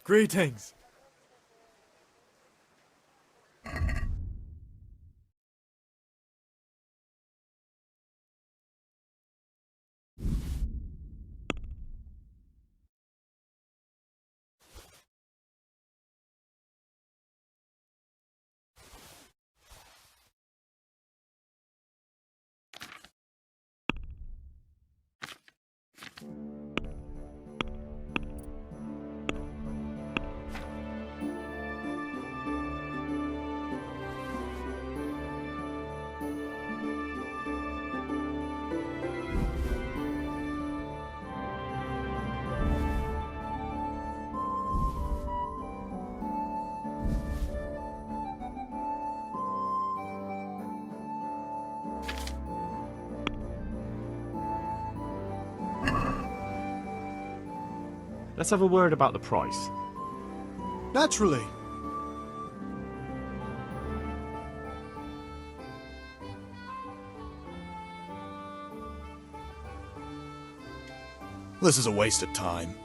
Greetings. Let's have a word about the price. Naturally. This is a waste of time.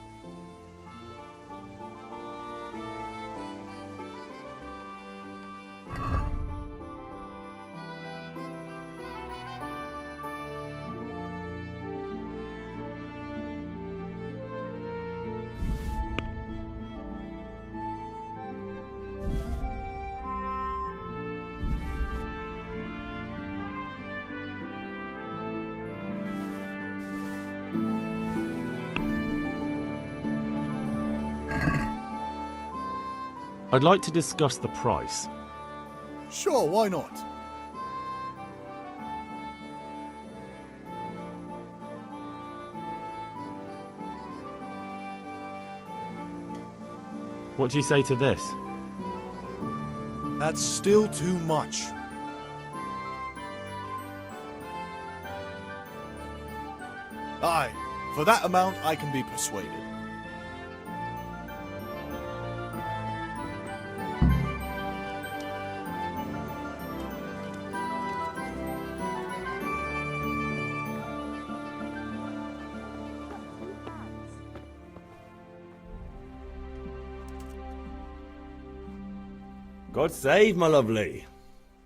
I'd like to discuss the price. Sure, why not? What do you say to this? That's still too much. Aye, for that amount I can be persuaded. God save, my lovely.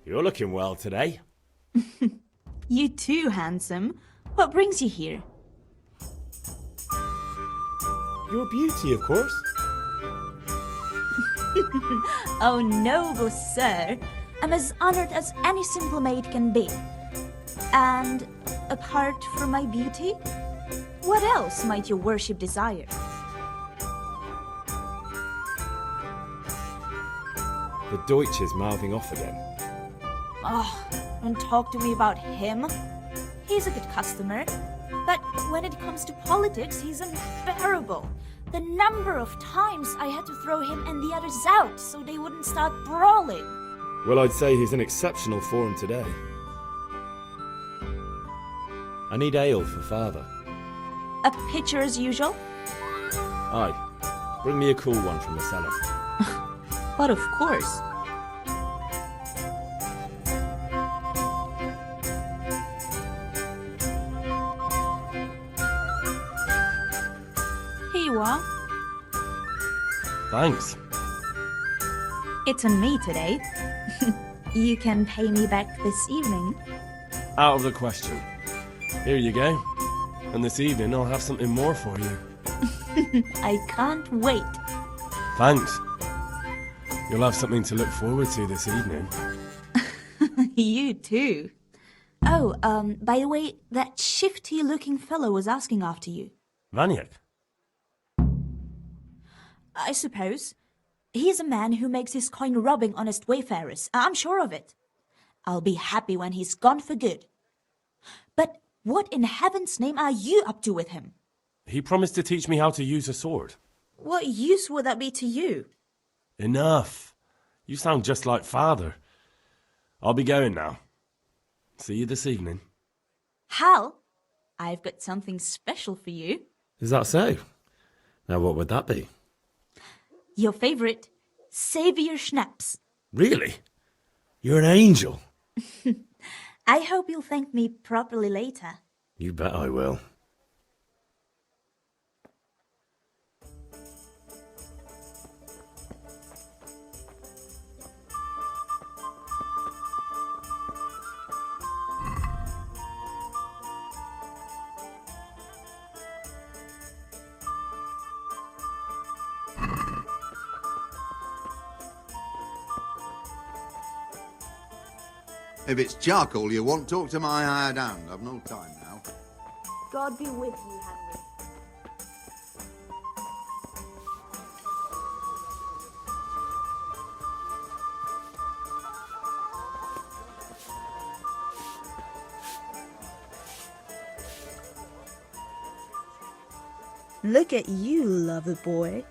You're looking well today. You too, handsome. What brings you here? Your beauty, of course. Oh, noble sir. I'm as honored as any simple maid can be. And apart from my beauty, what else might your worship desire? The Deutsch is mouthing off again. Oh, don't talk to me about him. He's a good customer. But when it comes to politics, he's unbearable. The number of times I had to throw him and the others out so they wouldn't start brawling. Well, I'd say he's in exceptional form today. I need ale for father. A pitcher as usual? Aye. Bring me a cool one from the cellar. But of course. Here you are. Thanks. It's on me today. You can pay me back this evening. Out of the question. Here you go. And this evening I'll have something more for you. I can't wait. Thanks. You'll have something to look forward to this evening. You too. Oh, by the way, that shifty-looking fellow was asking after you. Vaniak? I suppose. He's a man who makes his coin robbing honest wayfarers. I'm sure of it. I'll be happy when he's gone for good. But what in heaven's name are you up to with him? He promised to teach me how to use a sword. What use would that be to you? Enough. You sound just like father. I'll be going now. See you this evening. Hal, I've got something special for you. Is that so? Now, what would that be? Your favorite, Savior Schnapps. Really? You're an angel. I hope you'll thank me properly later. You bet I will. If it's charcoal you want, talk to my hired hand. I've no time now. God be with you, Henry. Look at you, lover boy.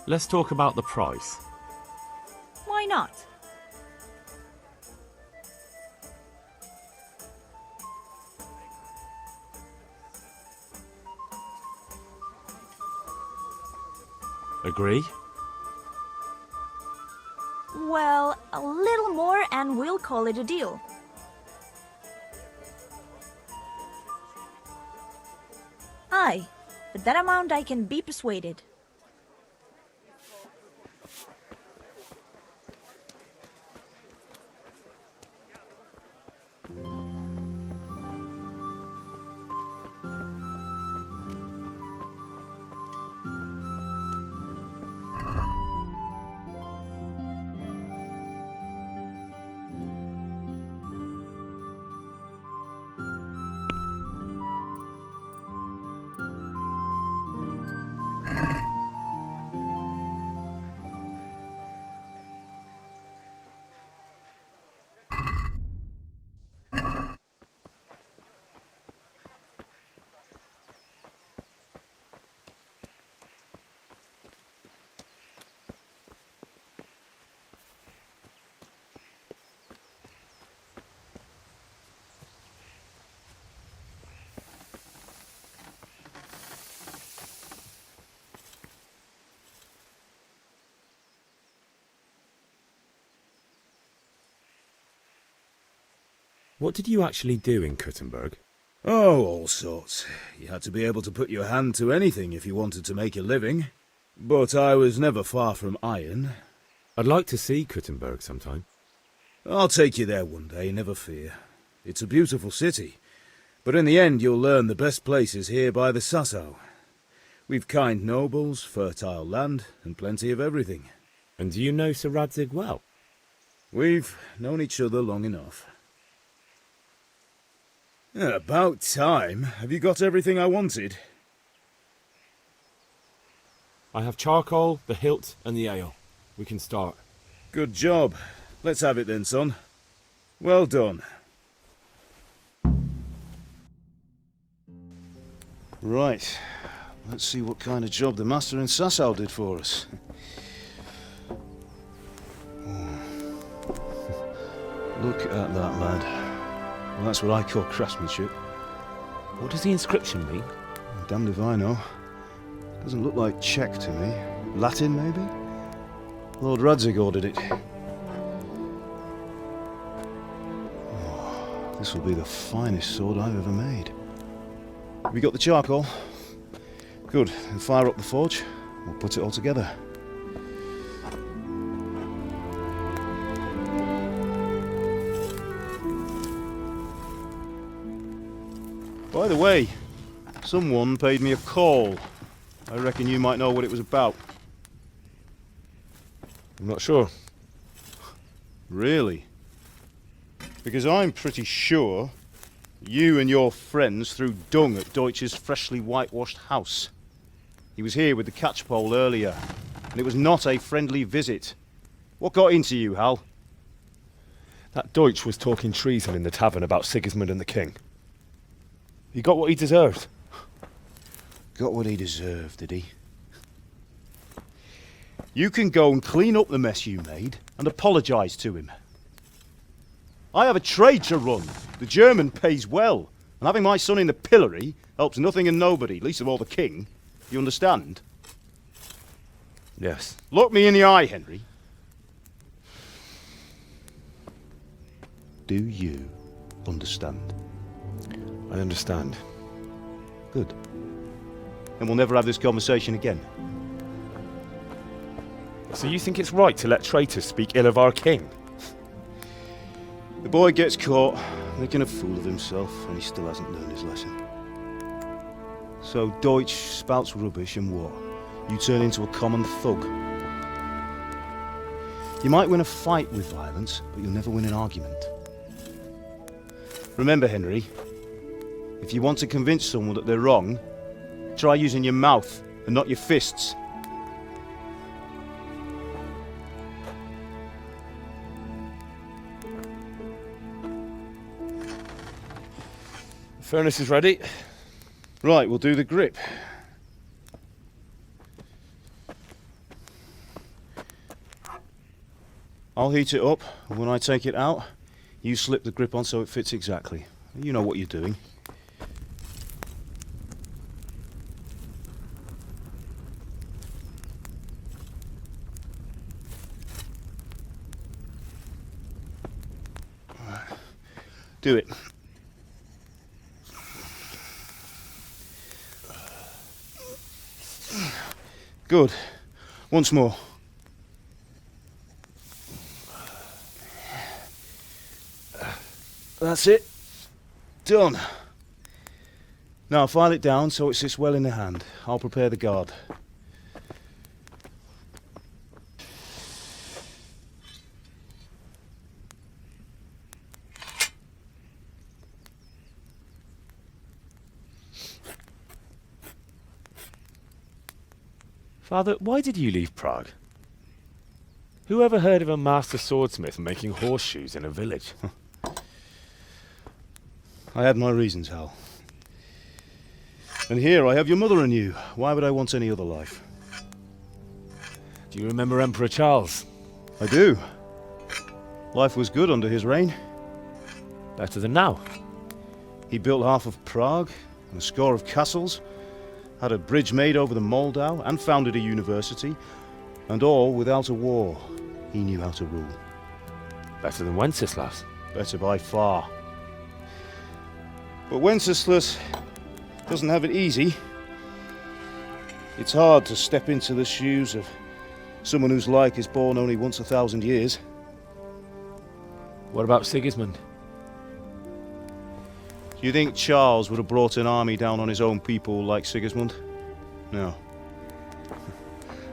Let's talk about the price. Why not? Agree? Well, a little more and we'll call it a deal. Aye, for that amount I can be persuaded. What did you actually do in Kuttenberg? Oh, all sorts. You had to be able to put your hand to anything if you wanted to make a living. But I was never far from iron. I'd like to see Kuttenberg sometime. I'll take you there one day, never fear. It's a beautiful city. But in the end you'll learn the best places here by the Sassau. We've kind nobles, fertile land, and plenty of everything. And do you know Sir Radzig well? We've known each other long enough. About time. Have you got everything I wanted? I have charcoal, the hilt, and the ale. We can start. Good job. Let's have it then, son. Well done. Right. Let's see what kind of job the master in Sassau did for us. Look at that, lad. Well, that's what I call craftsmanship. What does the inscription mean? Damned if I know. Doesn't look like Czech to me. Latin, maybe? Lord Radzig ordered it. Oh, this will be the finest sword I've ever made. Have you got the charcoal? Good. Then fire up the forge. We'll put it all together. By the way, someone paid me a call. I reckon you might know what it was about. I'm not sure. Really? Because I'm pretty sure you and your friends threw dung at Deutsch's freshly whitewashed house. He was here with the catchpole earlier, and it was not a friendly visit. What got into you, Hal? That Deutsch was talking treason in the tavern about Sigismund and the king. He got what he deserved. Got what he deserved, did he? You can go and clean up the mess you made and apologise to him. I have a trade to run. The German pays well, and having my son in the pillory helps nothing and nobody, least of all the king. You understand? Yes. Look me in the eye, Henry. Do you understand? I understand. Good. Then we'll never have this conversation again. So you think it's right to let traitors speak ill of our king? The boy gets caught, making a fool of himself, and he still hasn't learned his lesson. So Deutsch spouts rubbish, and what? You turn into a common thug. You might win a fight with violence, but you'll never win an argument. Remember, Henry, if you want to convince someone that they're wrong, try using your mouth and not your fists. The furnace is ready. Right, we'll do the grip. I'll heat it up, and when I take it out, you slip the grip on so it fits exactly. You know what you're doing. Do it. Good. Once more. That's it. Done. Now file it down so it sits well in the hand. I'll prepare the guard. Father, why did you leave Prague? Who ever heard of a master swordsmith making horseshoes in a village? I had my reasons, Hal. And here I have your mother and you. Why would I want any other life? Do you remember Emperor Charles? I do. Life was good under his reign. Better than now. He built half of Prague and a score of castles, had a bridge made over the Moldau, and founded a university, and all without a war. He knew how to rule. Better than Wenceslas. Better by far. But Wenceslas doesn't have it easy. It's hard to step into the shoes of someone whose like is born only once 1,000 years. What about Sigismund? Do you think Charles would have brought an army down on his own people like Sigismund? No.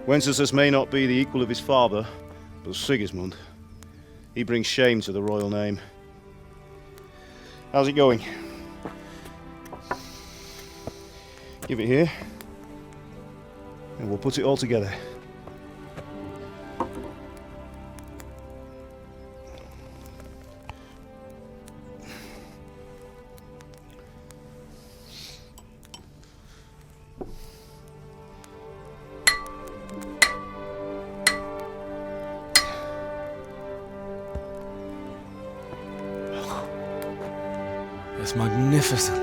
Wenceslas may not be the equal of his father, but Sigismund, he brings shame to the royal name. How's it going? Give it here, and we'll put it all together. It's magnificent.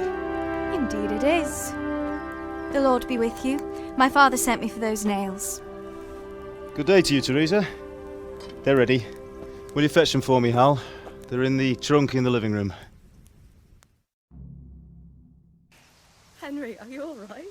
Indeed it is. The Lord be with you. My father sent me for those nails. Good day to you, Teresa. They're ready. Will you fetch them for me, Hal? They're in the trunk in the living room. Henry, are you all right?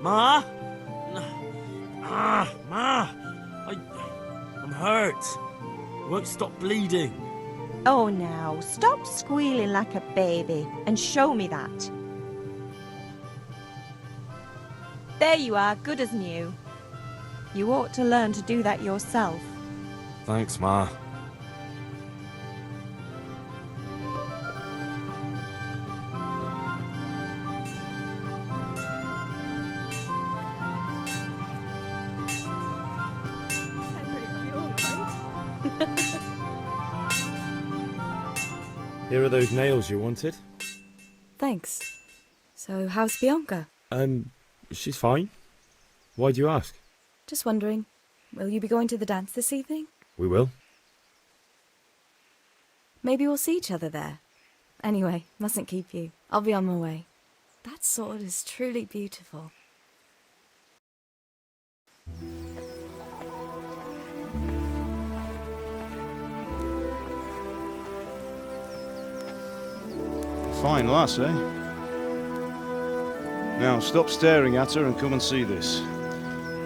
Ma? Ma! I'm hurt. I won't stop bleeding. Oh, now, stop squealing like a baby and show me that. There you are, good as new. You ought to learn to do that yourself. Thanks, Ma. Henry, are you all right? Here are those nails you wanted. Thanks. So, how's Bianca? She's fine. Why do you ask? Just wondering, will you be going to the dance this evening? We will. Maybe we'll see each other there. Anyway, mustn't keep you. I'll be on my way. That sword is truly beautiful. Fine lass, eh? Now, stop staring at her and come and see this.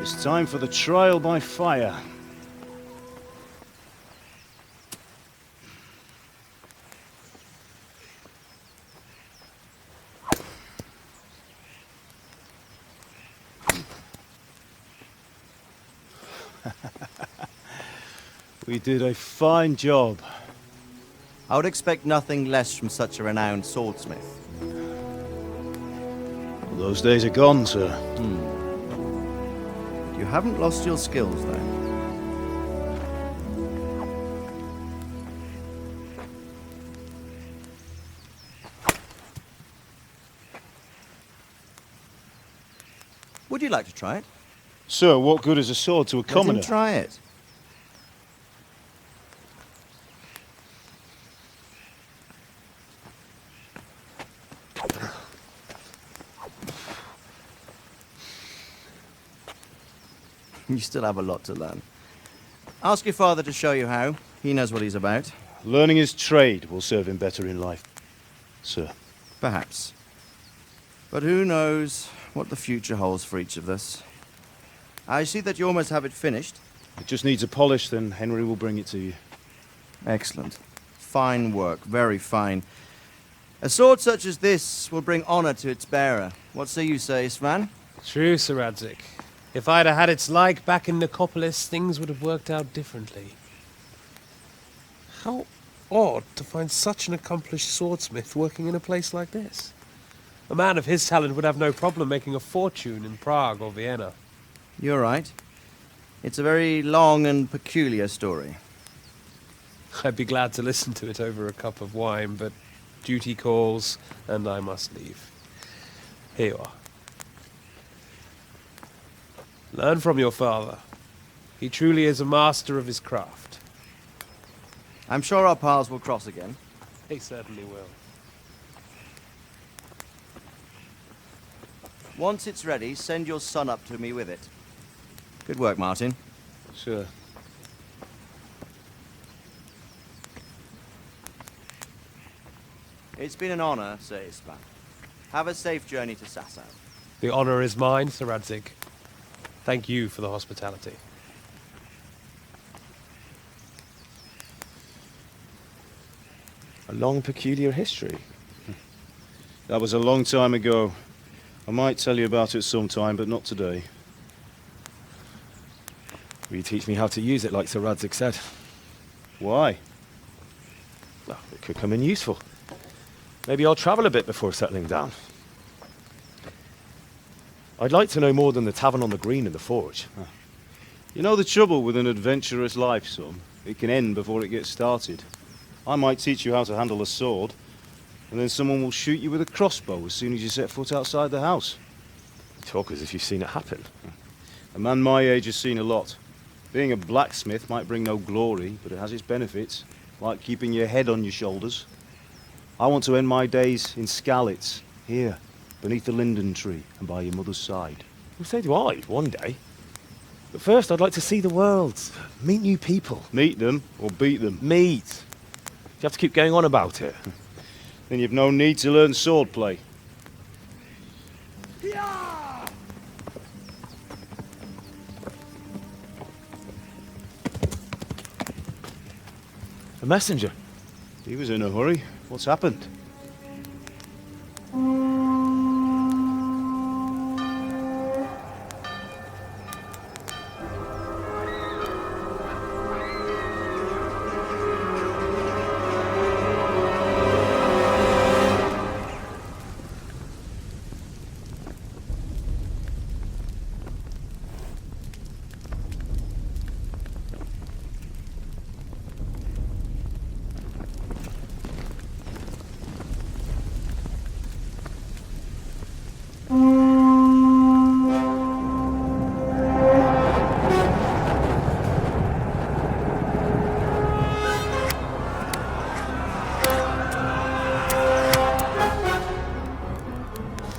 It's time for the trial by fire. We did a fine job. I would expect nothing less from such a renowned swordsmith. Well, those days are gone, sir. You haven't lost your skills, though. Would you like to try it? Sir, what good is a sword to a commoner? Let him try it. You still have a lot to learn. Ask your father to show you how. He knows what he's about. Learning his trade will serve him better in life, sir. Perhaps. But who knows what the future holds for each of us. I see that you almost have it finished. It just needs a polish, then Henry will bring it to you. Excellent. Fine work, very fine. A sword such as this will bring honor to its bearer. What say you, Svan? True, Sir Radzik. If I'd have had its like back in Nicopolis, things would have worked out differently. How odd to find such an accomplished swordsmith working in a place like this. A man of his talent would have no problem making a fortune in Prague or Vienna. You're right. It's a very long and peculiar story. I'd be glad to listen to it over a cup of wine, but duty calls, and I must leave. Here you are. Learn from your father. He truly is a master of his craft. I'm sure our paths will cross again. He certainly will. Once it's ready, send your son up to me with it. Good work, Martin. Sure. It's been an honor, Sir Ispan. Have a safe journey to Sasau. The honor is mine, Sir Radzik. Thank you for the hospitality. A long, peculiar history. That was a long time ago. I might tell you about it sometime, but not today. Will you teach me how to use it like Sir Radzik said? Why? Well, it could come in useful. Maybe I'll travel a bit before settling down. I'd like to know more than the tavern on the green and the forge. You know the trouble with an adventurous life, son? It can end before it gets started. I might teach you how to handle a sword, and then someone will shoot you with a crossbow as soon as you set foot outside the house. You talk as if you've seen it happen. A man my age has seen a lot. Being a blacksmith might bring no glory, but it has its benefits, like keeping your head on your shoulders. I want to end my days in Skalitz, here, beneath the linden tree and by your mother's side. Well, so do I, one day. But first I'd like to see the world, meet new people. Meet them or beat them? Meet. You have to keep going on about it. Then you've no need to learn swordplay. A messenger. He was in a hurry. What's happened?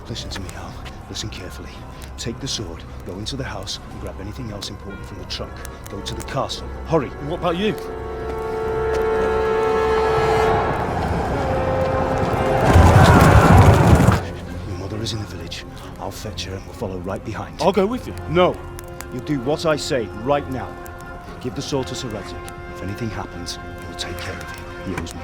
Listen to me, Hal. Listen carefully. Take the sword, go into the house, and grab anything else important from the trunk. Go to the castle. Hurry! And what about you? Your mother is in the village. I'll fetch her and we'll follow right behind. I'll go with you. No! You'll do what I say right now. Give the sword to Sir Radzik. If anything happens, he'll take care of you. He owes me.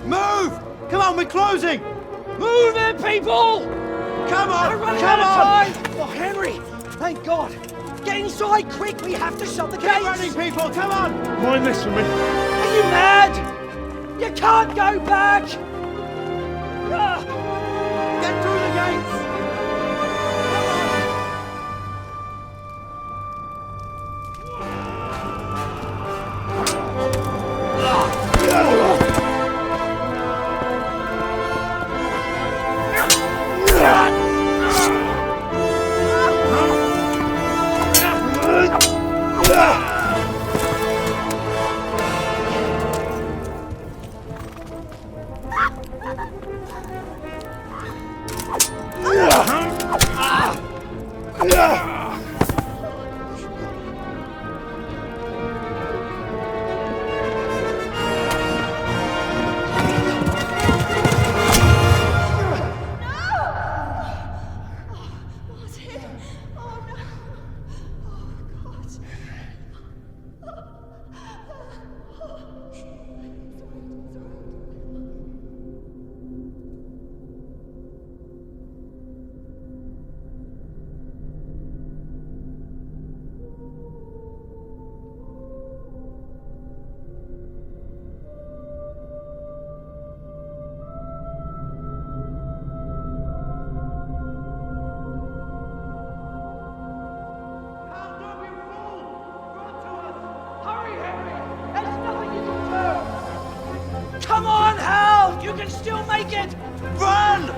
Move! Come on, we're closing! Move it, people! Come on! We're running Come out on! of time! Oh, Henry! Thank God! Get inside, quick! We have to shut the Keep gates! running, people! Come on! Mind this for me. Are you mad? You can't go back! Ah! Get through the gates! Come on, Hal! You can still make it! Run!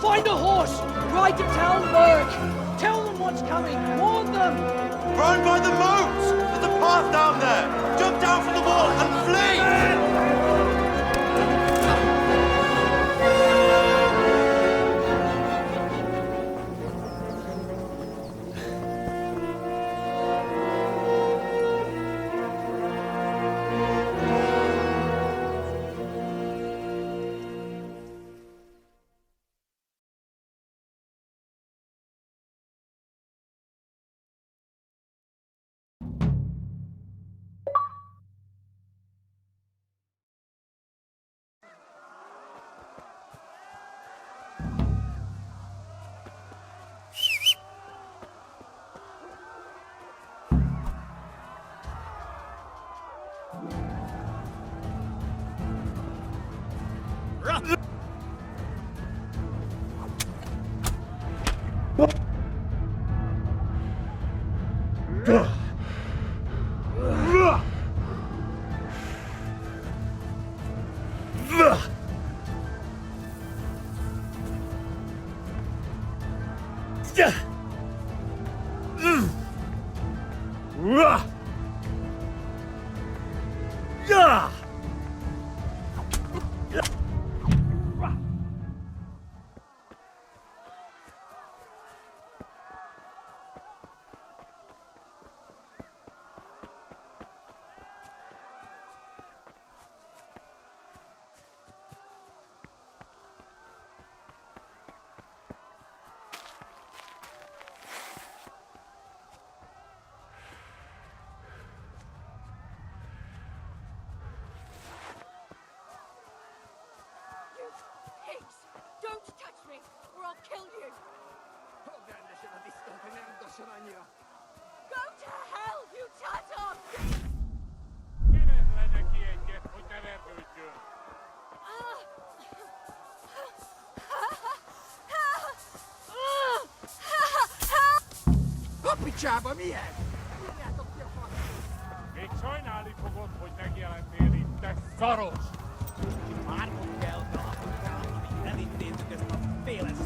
Find a horse! Ride to Talmberg! Tell them what's coming! Warn them! Run by the moat! There's a path down there! Jump down from the wall and flee! Don't touch me, or I'll kill you! Go to hell, you Tatar! Picciava mia! Ei China-li puhut, kun tekijäläntien itse sorus. Arvonkeltaa, elittiin tykästä pielessä.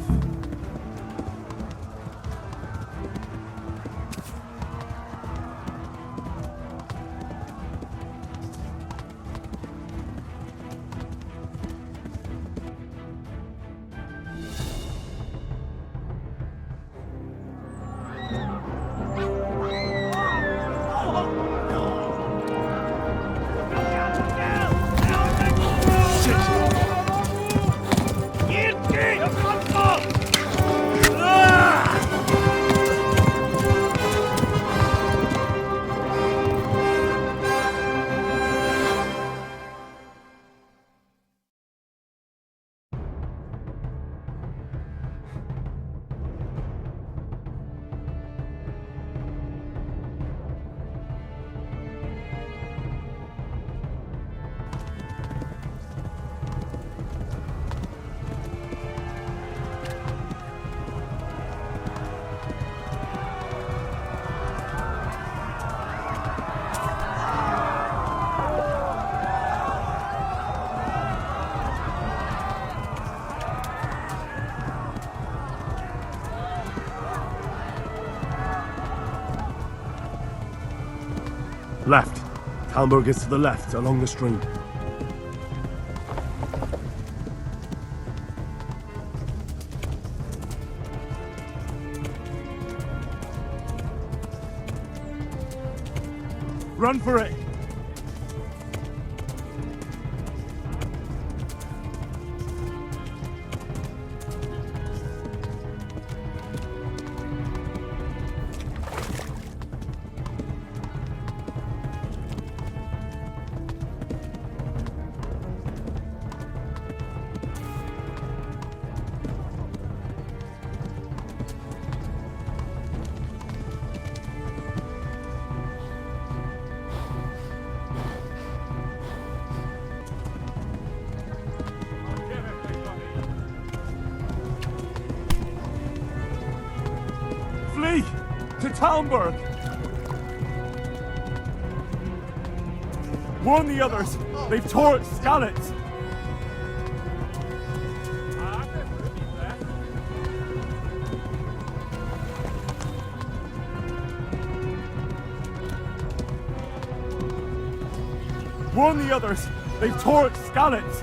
Left. Talmberg is to the left, along the stream. Run for it! Talmberg! Warn the others! They've torched Skalitz! Warn the others! They've torched Skalitz!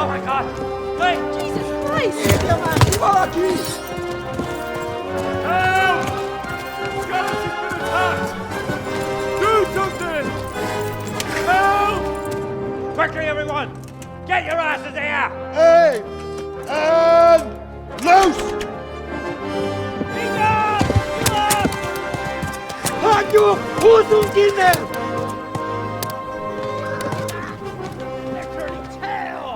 Oh my God! Hey! Jesus Christ! Help! Skalitz has been attacked! Do something! Help! Quickly, everyone! Get your asses here! Hey! And loose! Hanyo! Huzungine! They're turning tail!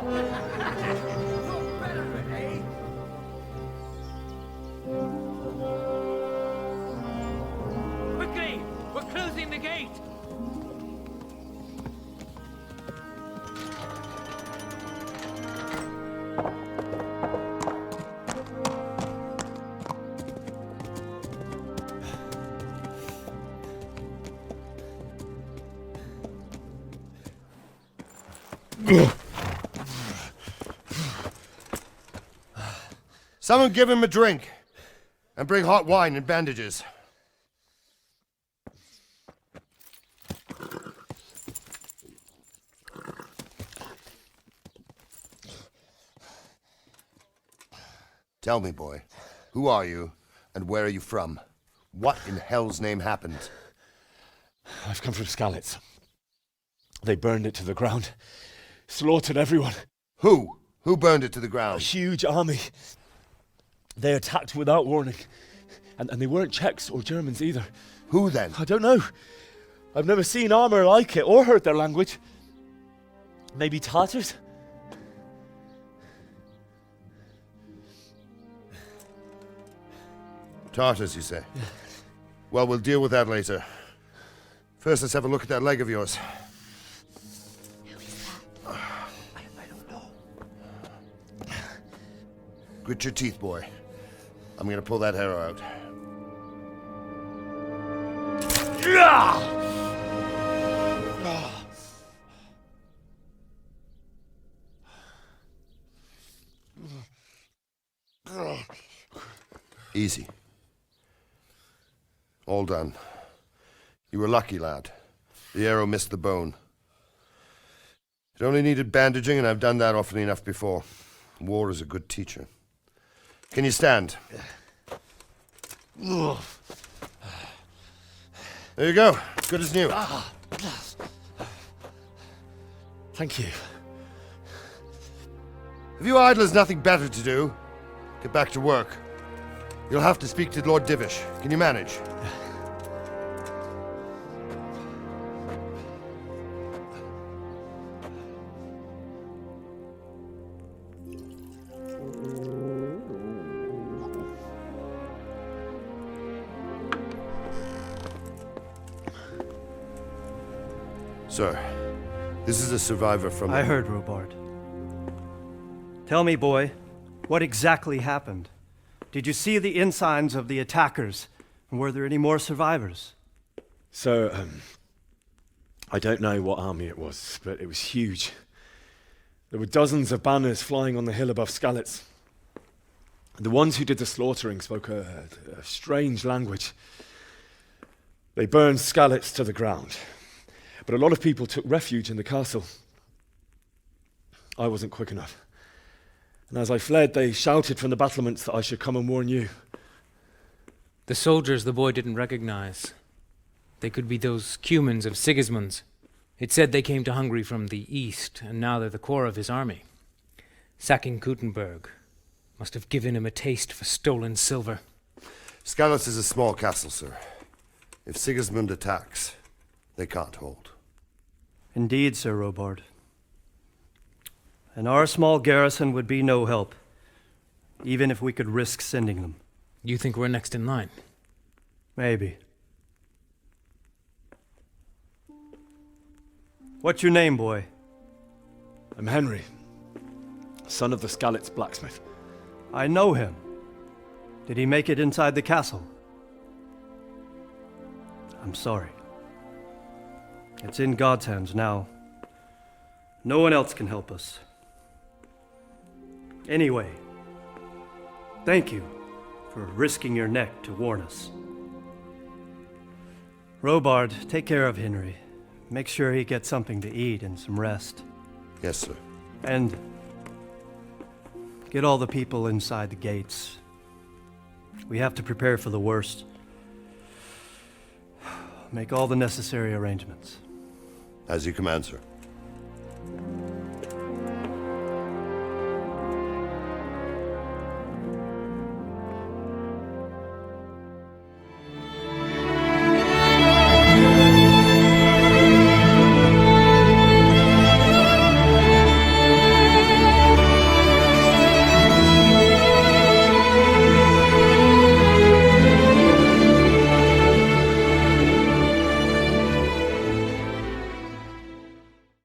Quickly! We're closing the gate! Someone give him a drink. And bring hot wine and bandages. Tell me, boy, who are you and where are you from? What in hell's name happened? I've come from Skalitz. They burned it to the ground. Slaughtered everyone. Who? Who burned it to the ground? A huge army. They attacked without warning. And they weren't Czechs or Germans either. Who then? I don't know. I've never seen armor like it or heard their language. Maybe Tatars? Tartars, you say? Yeah. Well, we'll deal with that later. First, let's have a look at that leg of yours. Who is that? I don't know. Grit your teeth, boy. I'm gonna pull that hair out. Easy. All done. You were lucky, lad. The arrow missed the bone. It only needed bandaging, and I've done that often enough before. War is a good teacher. Can you stand? There you go. Good as new. Thank you. Have you idlers nothing better to do? Get back to work. You'll have to speak to Lord Divish. Can you manage? Sir, this is a survivor from... I heard, Robard. Tell me, boy, what exactly happened? Did you see the ensigns of the attackers? And were there any more survivors? So, I don't know what army it was, but it was huge. There were dozens of banners flying on the hill above Skalitz. The ones who did the slaughtering spoke a strange language. They burned Skalitz to the ground. But a lot of people took refuge in the castle. I wasn't quick enough. And as I fled, they shouted from the battlements that I should come and warn you. The soldiers the boy didn't recognize. They could be those Cumans of Sigismund's. It said they came to Hungary from the east, and now they're the core of his army. Sacking Gutenberg must have given him a taste for stolen silver. Skalitz is a small castle, sir. If Sigismund attacks, they can't hold. Indeed, Sir Robard. And our small garrison would be no help, even if we could risk sending them. You think we're next in line? Maybe. What's your name, boy? I'm Henry, son of the Skalitz blacksmith. I know him. Did he make it inside the castle? I'm sorry. It's in God's hands now. No one else can help us. Anyway, thank you for risking your neck to warn us. Robard, take care of Henry. Make sure he gets something to eat and some rest. Yes, sir. And get all the people inside the gates. We have to prepare for the worst. Make all the necessary arrangements. As you command, sir.